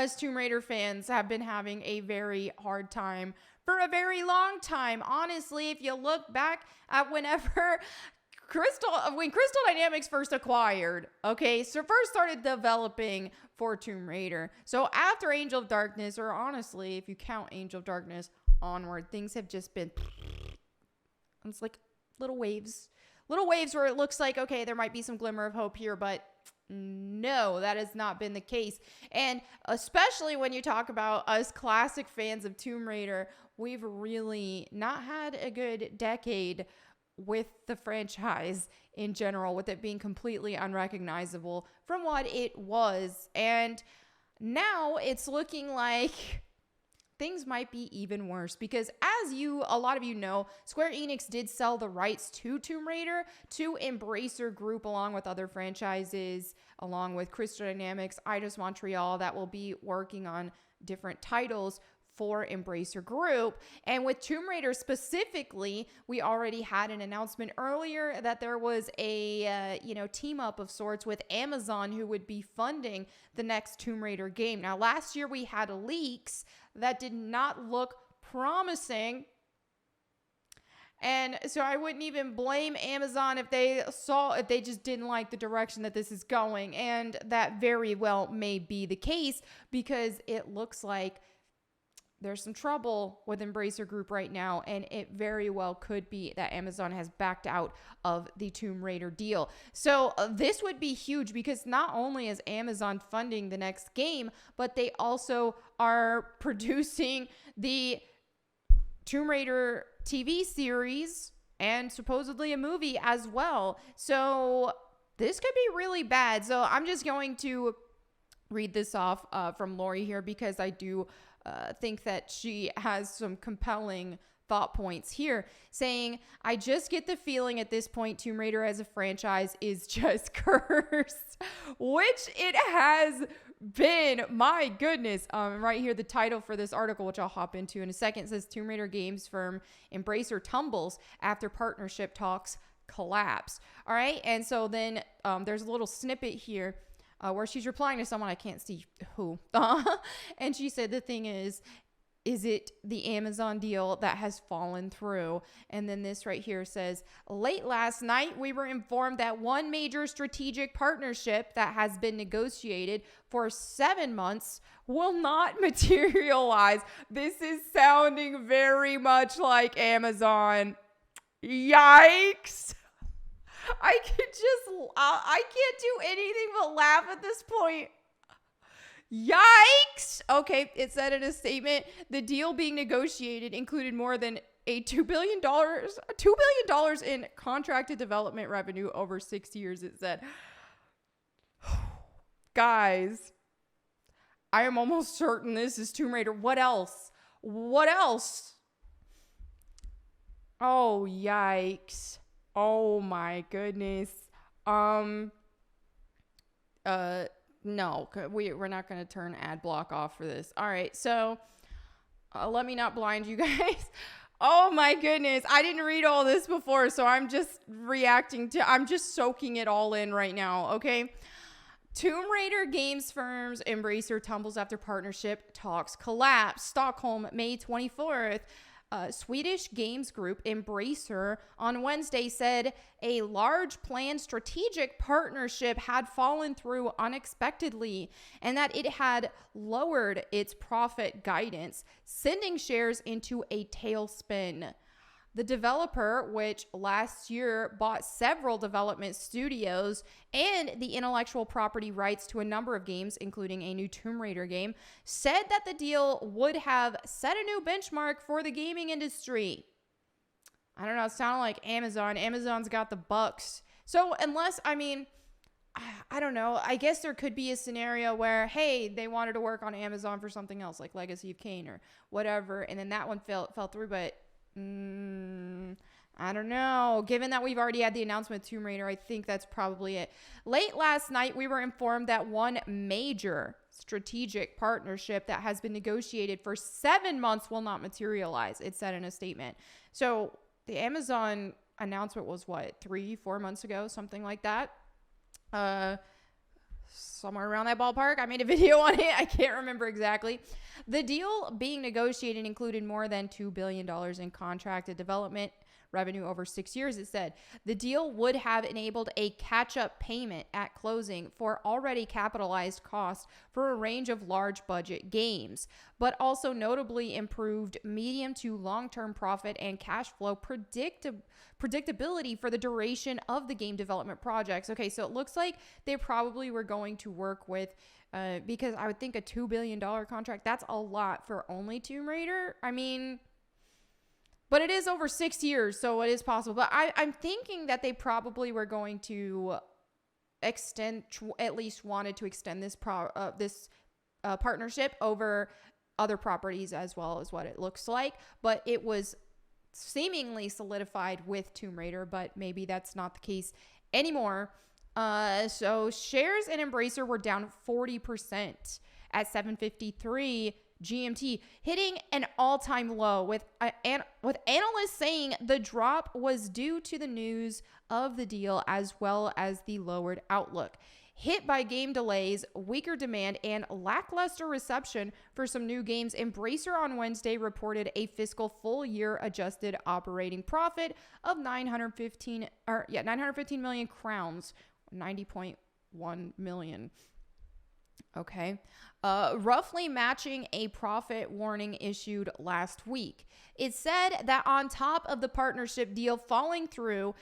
us Tomb Raider fans have been having a very hard time for a very long time. Honestly, if you look back at when Crystal Dynamics first acquired, okay, so first started developing for Tomb Raider. So after Angel of Darkness, or honestly, if you count Angel of Darkness onward, things have just been, it's like little waves where it looks like, okay, there might be some glimmer of hope here, but no, that has not been the case. And especially when you talk about us classic fans of Tomb Raider, we've really not had a good decade with the franchise in general, with it being completely unrecognizable from what it was. And now it's looking like things might be even worse, because as a lot of you know, Square Enix did sell the rights to Tomb Raider to Embracer Group, along with other franchises, along with Crystal Dynamics, Eidos Montreal, that will be working on different titles for Embracer Group. And with Tomb Raider specifically, we already had an announcement earlier that there was a team up of sorts with Amazon, who would be funding the next Tomb Raider game. Now, last year we had leaks that did not look promising, and so I wouldn't even blame Amazon if they just didn't like the direction that this is going. And that very well may be the case, because it looks like there's some trouble with Embracer Group right now, and it very well could be that Amazon has backed out of the Tomb Raider deal. So this would be huge, because not only is Amazon funding the next game, but they also are producing the Tomb Raider TV series and supposedly a movie as well. So this could be really bad. So I'm just going to read this off from Lori here, because I do think that she has some compelling thought points here, saying, I just get the feeling at this point Tomb Raider as a franchise is just cursed, which it has been. My goodness. Right here, the title for this article, which I'll hop into in a second, says Tomb Raider games firm Embracer tumbles after partnership talks collapse. All right. And so then there's a little snippet here where she's replying to someone, I can't see who. And she said, the thing is it the Amazon deal that has fallen through? And then this right here says, late last night, we were informed that one major strategic partnership that has been negotiated for 7 months will not materialize. This is sounding very much like Amazon. Yikes. I can't do anything but laugh at this point. Yikes. Okay, it said in a statement, the deal being negotiated included more than $2 billion in contracted development revenue over 6 years, it said. Guys, I am almost certain this is Tomb Raider. What else? Oh, yikes. Oh my goodness. No, we're not going to turn ad block off for this. All right. So let me not blind you guys. Oh my goodness. I didn't read all this before, so I'm just I'm just soaking it all in right now. Okay. Tomb Raider games firms Embracer tumbles after partnership talks collapse. Stockholm, May 24th. Swedish games group Embracer on Wednesday said a large planned strategic partnership had fallen through unexpectedly, and that it had lowered its profit guidance, sending shares into a tailspin. The developer, which last year bought several development studios and the intellectual property rights to a number of games, including a new Tomb Raider game, said that the deal would have set a new benchmark for the gaming industry. I don't know, it sounded like Amazon. Amazon's got the bucks. So I don't know. I guess there could be a scenario where, hey, they wanted to work on Amazon for something else, like Legacy of Kain or whatever, and then that one fell through, but I don't know. Given that we've already had the announcement of Tomb Raider, I think that's probably it. Late last night, we were informed that one major strategic partnership that has been negotiated for 7 months will not materialize, it said in a statement. So the Amazon announcement was what, 3-4 months ago, something like that. somewhere around that ballpark. I made a video on it. I can't remember exactly. The deal being negotiated included more than $2 billion in contracted development revenue over 6 years. It said the deal would have enabled a catch-up payment at closing for already capitalized costs for a range of large budget games, but also notably improved medium to long-term profit and cash flow predictability for the duration of the game development projects. Okay, so it looks like they probably were going to work with because I would think a $2 billion contract, that's a lot for only Tomb Raider. I mean, but it is over 6 years, so it is possible. But I'm thinking that they probably were going to extend, at least wanted to extend this partnership over other properties as well, as what it looks like. But it was seemingly solidified with Tomb Raider, but maybe that's not the case anymore. So shares in Embracer were down 40% at 7:53 GMT, hitting an all-time low, with analysts saying the drop was due to the news of the deal as well as the lowered outlook. Hit by game delays, weaker demand, and lackluster reception for some new games, Embracer on Wednesday reported a fiscal full-year adjusted operating profit of 915 million crowns, 90.1 million. Okay. Roughly matching a profit warning issued last week. It said that on top of the partnership deal falling through,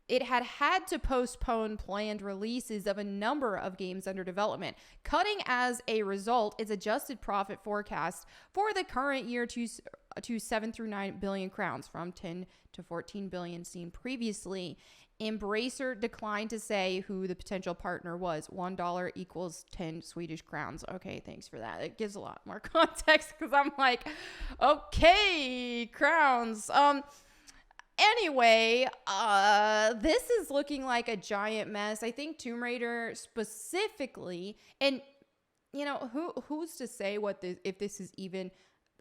it had to postpone planned releases of a number of games under development, cutting as a result its adjusted profit forecast for the current year to 7 through 9 billion crowns from 10 to 14 billion seen previously. Embracer declined to say who the potential partner was. $1 equals 10 Swedish crowns. Okay, thanks for that. It gives a lot more context because I'm like, okay, crowns. Anyway, this is looking like a giant mess. I think Tomb Raider specifically, and you know, who's to say if this is even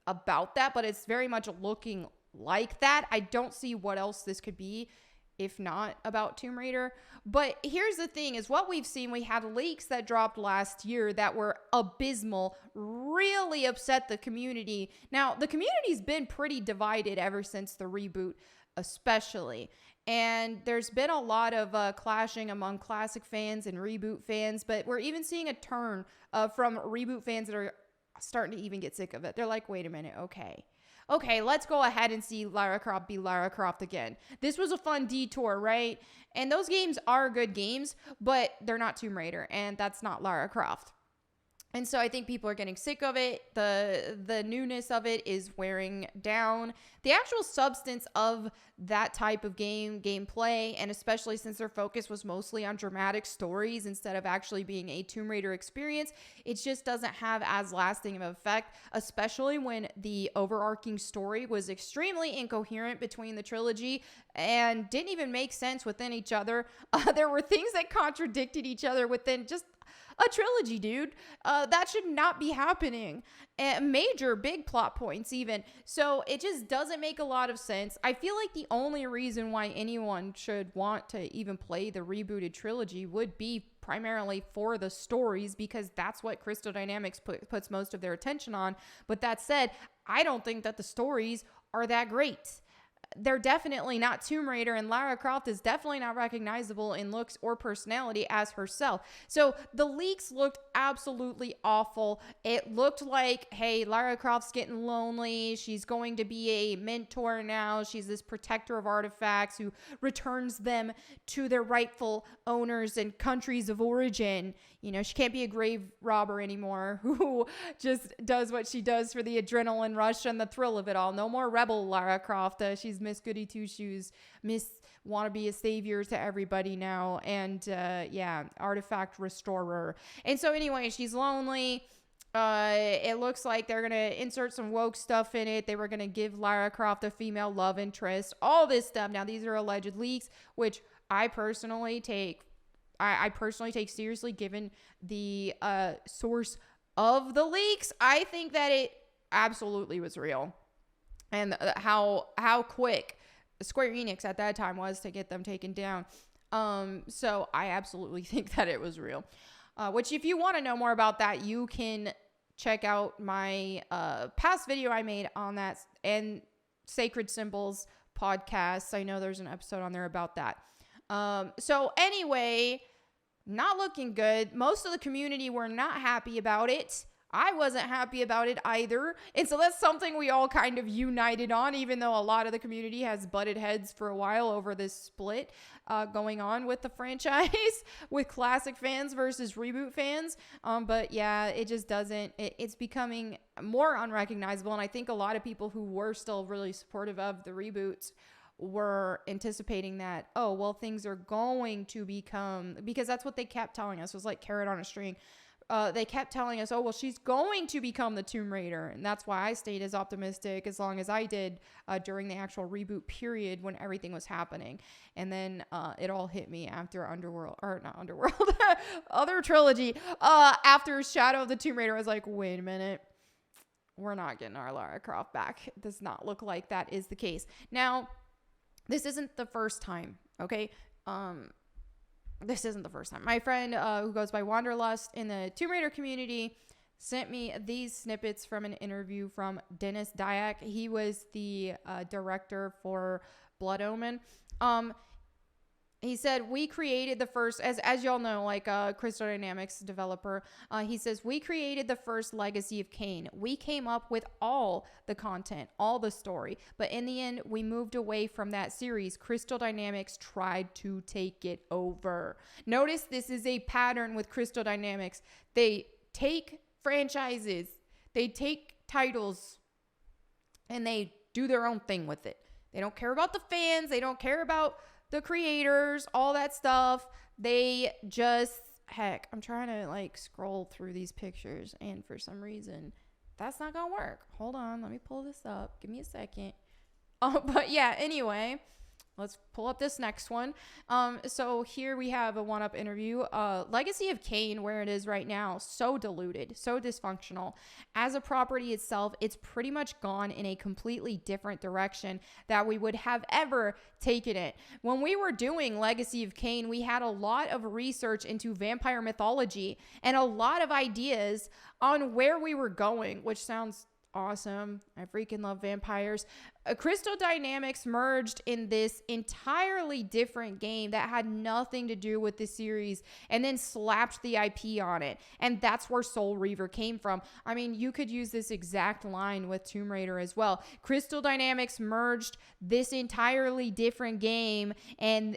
about that, but it's very much looking like that. I don't see what else this could be if not about Tomb Raider. But here's the thing is what we've seen, we had leaks that dropped last year that were abysmal, really upset the community. Now, the community's been pretty divided ever since the reboot, especially. And there's been a lot of clashing among classic fans and reboot fans, but we're even seeing a turn from reboot fans that are starting to even get sick of it. They're like, wait a minute, okay, let's go ahead and see Lara Croft be Lara Croft again. This was a fun detour, right? And those games are good games, but they're not Tomb Raider, and that's not Lara Croft. And so I think people are getting sick of it. The newness of it is wearing down the actual substance of that type of gameplay, and especially since their focus was mostly on dramatic stories instead of actually being a Tomb Raider experience, it just doesn't have as lasting of an effect, especially when the overarching story was extremely incoherent between the trilogy and didn't even make sense within each other. There were things that contradicted each other within just a trilogy, dude. That should not be happening. Major big plot points even. So it just doesn't make a lot of sense. I feel like the only reason why anyone should want to even play the rebooted trilogy would be primarily for the stories, because that's what Crystal Dynamics puts most of their attention on. But that said, I don't think that the stories are that great. They're definitely not Tomb Raider, and Lara Croft is definitely not recognizable in looks or personality as herself. So the leaks looked absolutely awful. It looked like, hey, Lara Croft's getting lonely. She's going to be a mentor now. She's this protector of artifacts who returns them to their rightful owners and countries of origin. You know, she can't be a grave robber anymore who just does what she does for the adrenaline rush and the thrill of it all. No more rebel Lara Croft. She's Miss Goody Two-Shoes, Miss wanna be a savior to everybody now, and artifact restorer. And so anyway, she's lonely. It looks like they're gonna insert some woke stuff in it. They were gonna give Lara Croft a female love interest, all this stuff. Now, these are alleged leaks, which I personally take seriously, given the source of the leaks. I think that it absolutely was real, and how quick Square Enix at that time was to get them taken down. So I absolutely think that it was real. which if you want to know more about that, you can check out my past video I made on that and Sacred Symbols podcast. I know there's an episode on there about that. So anyway, not looking good. Most of the community were not happy about it. I wasn't happy about it either. And so that's something we all kind of united on, even though a lot of the community has butted heads for a while over this split going on with the franchise with classic fans versus reboot fans. But yeah, it just doesn't, it's becoming more unrecognizable. And I think a lot of people who were still really supportive of the reboots were anticipating that, oh, well, things are going to become, because that's what they kept telling us, was like carrot on a string. They kept telling us, oh, well, she's going to become the Tomb Raider. And that's why I stayed as optimistic as long as I did during the actual reboot period when everything was happening. And then it all hit me after Other Trilogy. After Shadow of the Tomb Raider, I was like, wait a minute. We're not getting our Lara Croft back. It does not look like that is the case. Now, this isn't the first time, okay? This isn't the first time. My friend who goes by Wanderlust in the Tomb Raider community sent me these snippets from an interview from Dennis Dyack. He was the director for Blood Omen. He said, we created the first, as y'all know, like Crystal Dynamics developer, he says, we created the first Legacy of Kain. We came up with all the content, all the story. But in the end, we moved away from that series. Crystal Dynamics tried to take it over. Notice this is a pattern with Crystal Dynamics. They take franchises, they take titles, and they do their own thing with it. They don't care about the fans. They don't care about the creators, all that stuff. They just, heck, I'm trying to like scroll through these pictures, and for some reason that's not gonna work. Hold on, let me pull this up. Give me a second. But yeah, anyway, let's pull up this next one. So here we have a one-up interview. Legacy of Kain, where it is right now, so diluted, so dysfunctional. As a property itself, it's pretty much gone in a completely different direction that we would have ever taken it. When we were doing Legacy of Kain, we had a lot of research into vampire mythology and a lot of ideas on where we were going, which sounds awesome. I freaking love vampires. Crystal Dynamics merged in this entirely different game that had nothing to do with the series and then slapped the IP on it. And that's where Soul Reaver came from. I mean, you could use this exact line with Tomb Raider as well. Crystal Dynamics merged this entirely different game and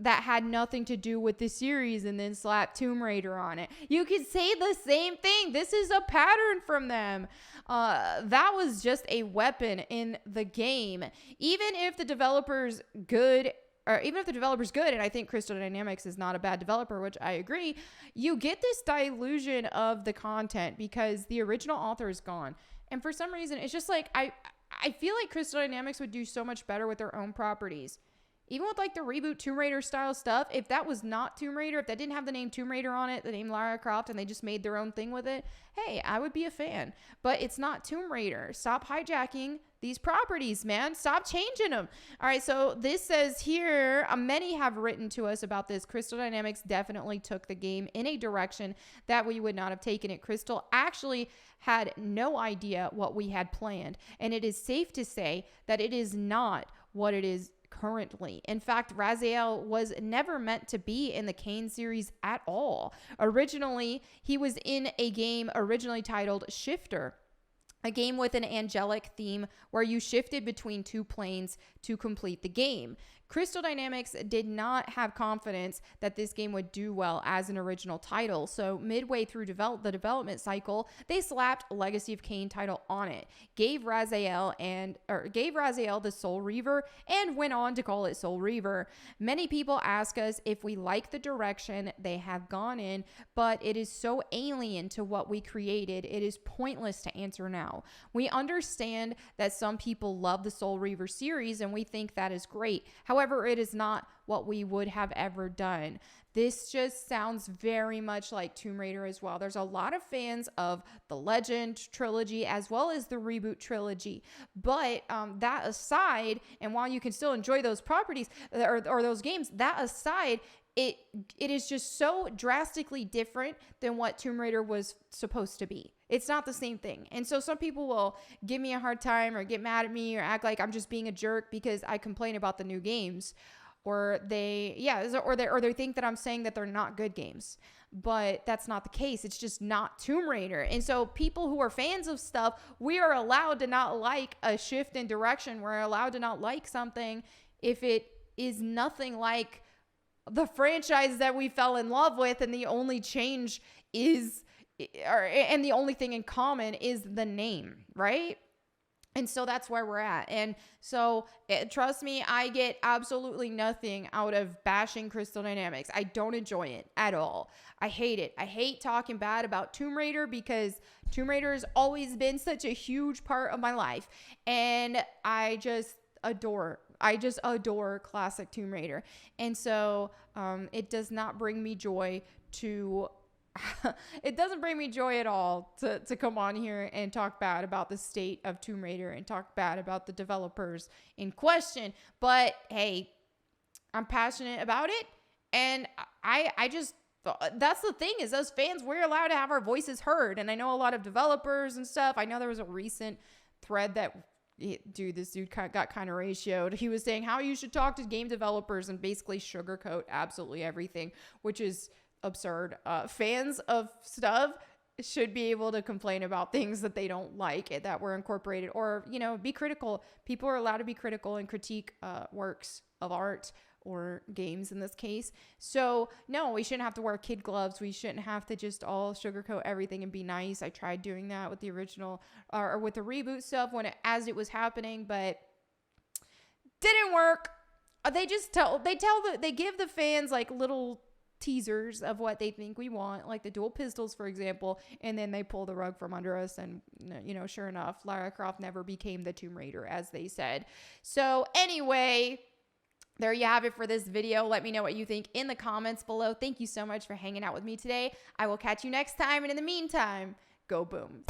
that had nothing to do with the series and then slap Tomb Raider on it. You could say the same thing. This is a pattern from them. That was just a weapon in the game. Even if the developer's good, and I think Crystal Dynamics is not a bad developer, which I agree, you get this dilution of the content because the original author is gone. And for some reason, it's just like, I feel like Crystal Dynamics would do so much better with their own properties. Even with like the reboot Tomb Raider style stuff, if that was not Tomb Raider, if that didn't have the name Tomb Raider on it, the name Lara Croft, and they just made their own thing with it, hey, I would be a fan. But it's not Tomb Raider. Stop hijacking these properties, man. Stop changing them. All right, so this says here, many have written to us about this. Crystal Dynamics definitely took the game in a direction that we would not have taken it. Crystal actually had no idea what we had planned, and it is safe to say that it is not what it is currently. In fact, Raziel was never meant to be in the Kain series at all. Originally, he was in a game originally titled Shifter, a game with an angelic theme where you shifted between two planes to complete the game. Crystal Dynamics did not have confidence that this game would do well as an original title, so midway through the development cycle, they slapped Legacy of Kain title on it, gave Raziel the Soul Reaver, and went on to call it Soul Reaver. Many people ask us if we like the direction they have gone in, but it is so alien to what we created, it is pointless to answer now. We understand that some people love the Soul Reaver series, and we think that is great. However, it is not what we would have ever done. This just sounds very much like Tomb Raider as well. There's a lot of fans of the Legend trilogy as well as the reboot trilogy. But that aside, and while you can still enjoy those properties or those games, that aside, it is just so drastically different than what Tomb Raider was supposed to be. It's not the same thing. And so some people will give me a hard time or get mad at me or act like I'm just being a jerk because I complain about the new games, or they think that I'm saying that they're not good games. But that's not the case. It's just not Tomb Raider. And so people who are fans of stuff, we are allowed to not like a shift in direction. We're allowed to not like something if it is nothing like the franchise that we fell in love with, and the only change and the only thing in common is the name, right? And so that's where we're at. And so trust me, I get absolutely nothing out of bashing Crystal Dynamics. I don't enjoy it at all. I hate it. I hate talking bad about Tomb Raider because Tomb Raider has always been such a huge part of my life. And I just adore classic Tomb Raider. And so it does not bring me joy to it doesn't bring me joy at all to come on here and talk bad about the state of Tomb Raider and talk bad about the developers in question. But hey, I'm passionate about it. And I just, that's the thing, is us fans, we're allowed to have our voices heard. And I know a lot of developers and stuff. I know there was a recent thread that this dude got kind of ratioed. He was saying how you should talk to game developers and basically sugarcoat absolutely everything, which is absurd. Fans of stuff should be able to complain about things that they don't like that were incorporated, or, be critical. People are allowed to be critical and critique works of art or games in this case. So no, we shouldn't have to wear kid gloves. We shouldn't have to just all sugarcoat everything and be nice. I tried doing that with the original or with the reboot stuff as it was happening, but didn't work. They give the fans like little teasers of what they think we want, like the dual pistols, for example, and then they pull the rug from under us, and sure enough, Lara Croft never became the Tomb Raider as they said. So anyway, there you have it for this video. Let me know what you think in the comments below. Thank you so much for hanging out with me today. I will catch you next time, and in the meantime, go boom.